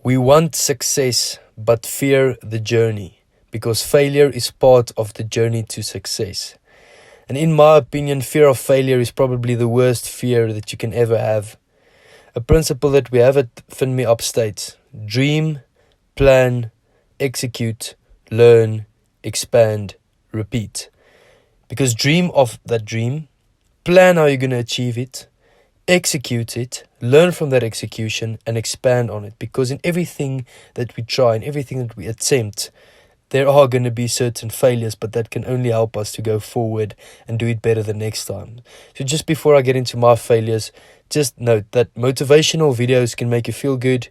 We want success, but fear the journey, because failure is part of the journey to success. And in my opinion, fear of failure is probably the worst fear that you can ever have. A principle that we have at FinMeUp states: dream, plan, execute, learn, expand, repeat. Because dream of that dream, plan how you're going to achieve it, execute it, learn from that execution, and expand on it. Because in everything that we try, in everything that we attempt, there are going to be certain failures, but that can only help us to go forward and do it better the next time. So just before I get into my failures, just note that motivational videos can make you feel good,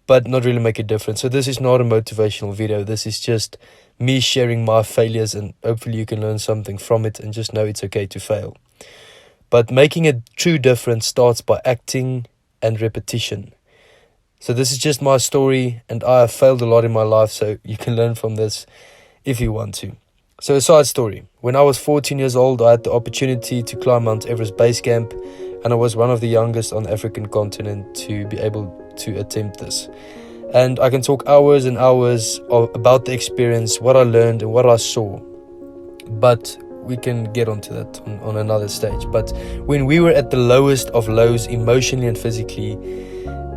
but not really make a difference. So this is not a motivational video. This is just me sharing my failures, and hopefully you can learn something from it and just know it's okay to fail. But making a true difference starts by acting and repetition. So this is just my story, and I have failed a lot in my life, so you can learn from this if you want to. So a side story. When I was 14 years old, I had the opportunity to climb Mount Everest base camp, and I was one of the youngest on the African continent to be able to attempt this. And I can talk hours and hours about the experience, what I learned and what I saw. But we can get onto that on another stage. But when we were at the lowest of lows, emotionally and physically,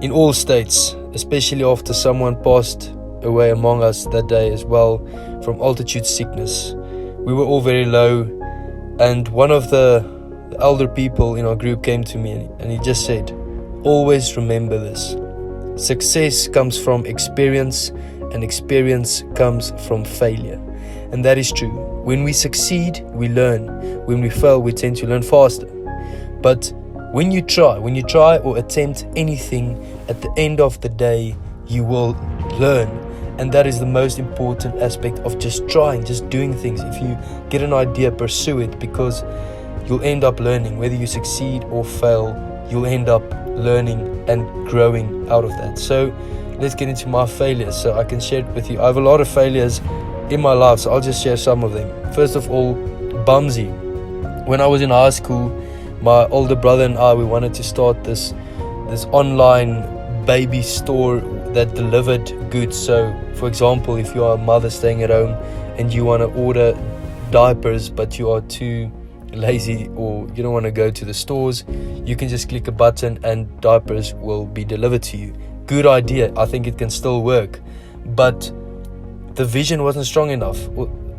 in all states, especially after someone passed away among us that day as well from altitude sickness, we were all very low. And one of the elder people in our group came to me and he just said, always remember this: success comes from experience, and experience comes from failure. And that is true. When we succeed, we learn. When we fail, we tend to learn faster. But when you try or attempt anything, at the end of the day, you will learn. And that is the most important aspect of just trying, just doing things. If you get an idea, pursue it, because you'll end up learning. Whether you succeed or fail, you'll end up learning and growing out of that. So let's get into my failures so I can share it with you. I have a lot of failures in my life, so I'll just share some of them. First of all, Bumsy. When I was in high school, my older brother and I, we wanted to start this online baby store that delivered goods. So for example, if you are a mother staying at home and you want to order diapers but you are too lazy or you don't want to go to the stores, you can just click a button and diapers will be delivered to you. Good idea. I think it can still work, but the vision wasn't strong enough,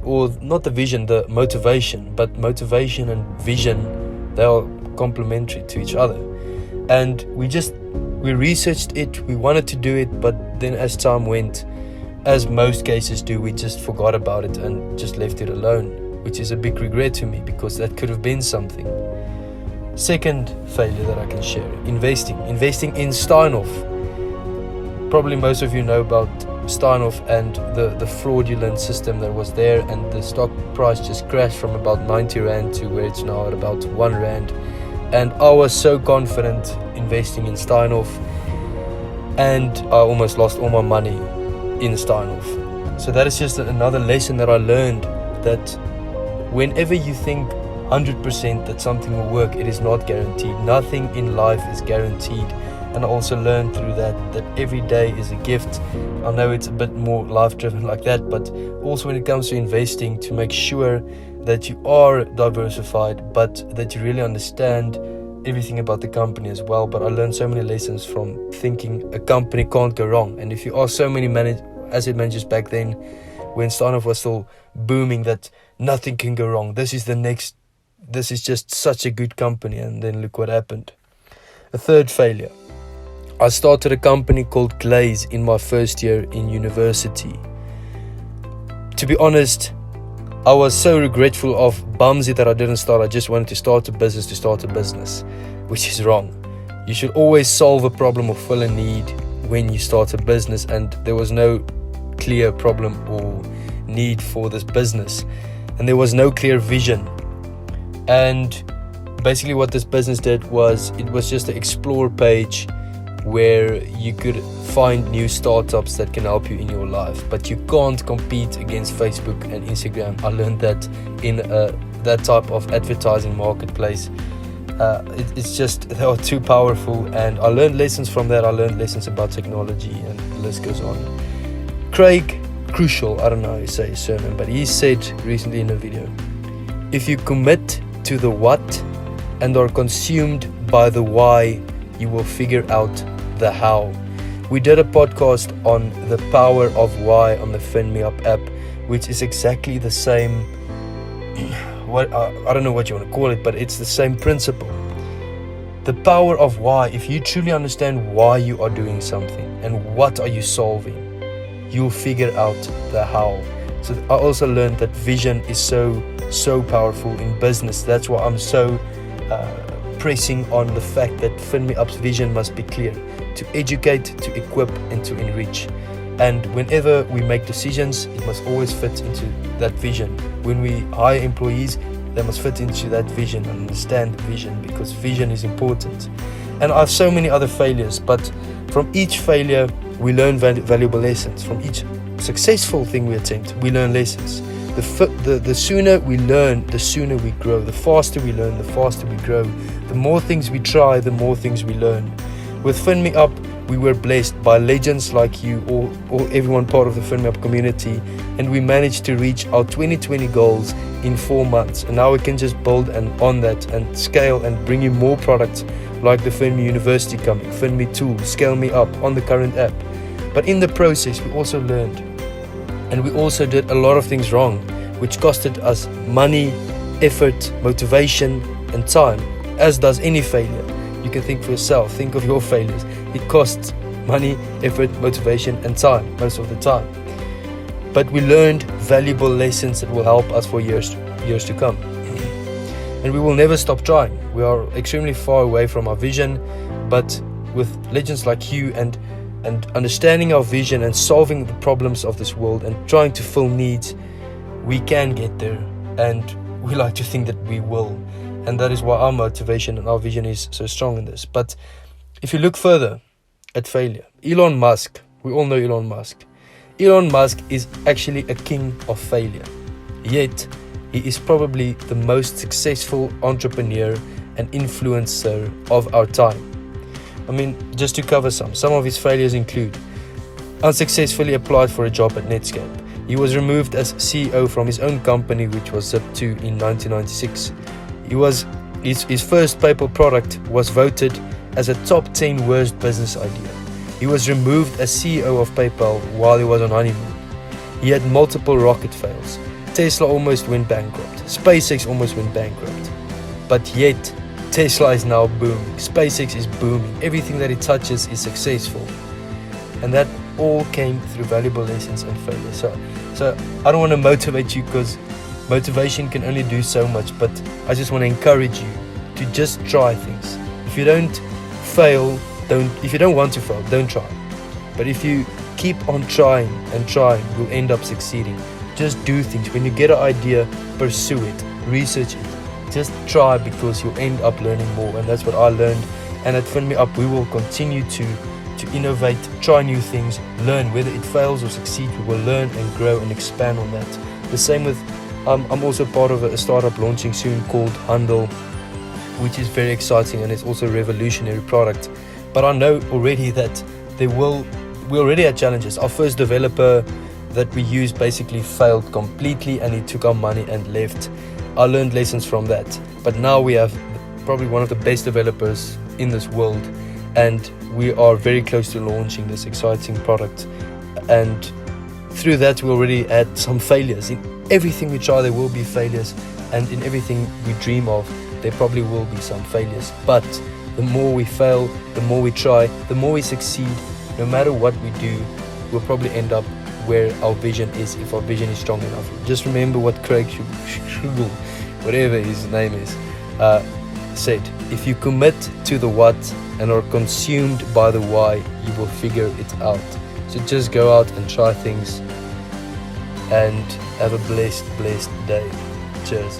or not the vision, the motivation. But motivation and vision, they are complementary to each other. And we researched it, we wanted to do it, but then as time went, as most cases do, we just forgot about it and just left it alone, which is a big regret to me, because that could have been something. Second failure that I can share: investing in Steinhoff. Probably most of you know about Steinhoff and the fraudulent system that was there, and the stock price just crashed from about 90 Rand to where it's now at about 1 Rand. And I was so confident investing in Steinhoff, and I almost lost all my money in Steinhoff. So that is just another lesson that I learned, that whenever you think 100% that something will work, it is not guaranteed. Nothing in life is guaranteed. And I also learned through that every day is a gift. I know it's a bit more life-driven like that, but also when it comes to investing, to make sure that you are diversified, but that you really understand everything about the company as well. But I learned so many lessons from thinking a company can't go wrong. And if you ask so many asset managers back then, when Steinhoff was still booming, that nothing can go wrong, this is just such a good company, and then look what happened. A third failure: I started a company called Glaze in my first year in university. To be honest, I was so regretful of Bumsy that I didn't start. I just wanted to start a business, which is wrong. You should always solve a problem or fill a need when you start a business, and there was no clear problem or need for this business, and there was no clear vision. And basically what this business did was, it was just an explore page where you could find new startups that can help you in your life, but you can't compete against Facebook and Instagram. I learned that in that type of advertising marketplace. It's just, they are too powerful, and I learned lessons from that. I learned lessons about technology, and the list goes on. Craig Crucial, I don't know how you say his surname, but he said recently in a video, if you commit to the what and are consumed by the why, you will figure out the how. We did a podcast on the power of why on the FinMeUp app, which is exactly the same, I don't know what you want to call it, but it's the same principle. The power of why. If you truly understand why you are doing something and what are you solving, you'll figure out the how. So I also learned that vision is so powerful in business. That's why I'm so pressing on the fact that FinMeUp's vision must be clear: to educate, to equip, and to enrich. And whenever we make decisions, it must always fit into that vision. When we hire employees, they must fit into that vision and understand the vision, because vision is important. And I have so many other failures, but from each failure, we learn valuable lessons. From each successful thing we attempt, we learn lessons. The sooner we learn, the sooner we grow. The faster we learn, the faster we grow. The more things we try, the more things we learn. With FinMeUp, we were blessed by legends like you, or everyone part of the FinMeUp community, and we managed to reach our 2020 goals in 4 months. And now we can just build on that and scale and bring you more products like the FinMe University coming, FinMe Tool, Scale Me Up on the current app. But in the process, we also learned, and we also did a lot of things wrong, which costed us money, effort, motivation, and time, as does any failure. You can think for yourself, think of your failures. It costs money, effort, motivation, and time most of the time. But we learned valuable lessons that will help us for years to come. And we will never stop trying. We are extremely far away from our vision, but with legends like you and understanding our vision and solving the problems of this world and trying to fill needs, we can get there. And we like to think that we will. And that is why our motivation and our vision is so strong in this. But if you look further at failure, Elon Musk, we all know Elon Musk. Elon Musk is actually a king of failure. Yet, he is probably the most successful entrepreneur and influencer of our time. I mean, just to cover some of his failures include: unsuccessfully applied for a job at Netscape. He was removed as CEO from his own company, which was Zip2 in 1996. His first PayPal product was voted as a top 10 worst business idea. He was removed as CEO of PayPal while he was on honeymoon. He had multiple rocket fails. Tesla almost went bankrupt. SpaceX almost went bankrupt. But yet, Tesla is now booming. SpaceX is booming. Everything that it touches is successful. And that all came through valuable lessons and failure. So I don't want to motivate you, because motivation can only do so much, but I just want to encourage you to just try things. If you don't want to fail, don't try. But if you keep on trying and trying, you'll end up succeeding. Just do things. When you get an idea, pursue it, research it. Just try, because you'll end up learning more. And that's what I learned. And at FinMeUp, we will continue to innovate, try new things, learn. Whether it fails or succeeds, we will learn and grow and expand on that. The same with, I'm also part of a startup launching soon called Handle, which is very exciting, and it's also a revolutionary product. But I know already that we already had challenges. Our first developer that we used basically failed completely, and he took our money and left. I learned lessons from that. But now we have probably one of the best developers in this world, and we are very close to launching this exciting product. And through that, we already had some failures. In everything we try, there will be failures, and in everything we dream of, there probably will be some failures. But the more we fail, the more we try, the more we succeed. No matter what we do, we'll probably end up where our vision is, if our vision is strong enough. Just remember what Craig Schugel, whatever his name is, said: if you commit to the what and are consumed by the why, you will figure it out. So just go out and try things, and have a blessed day. Cheers.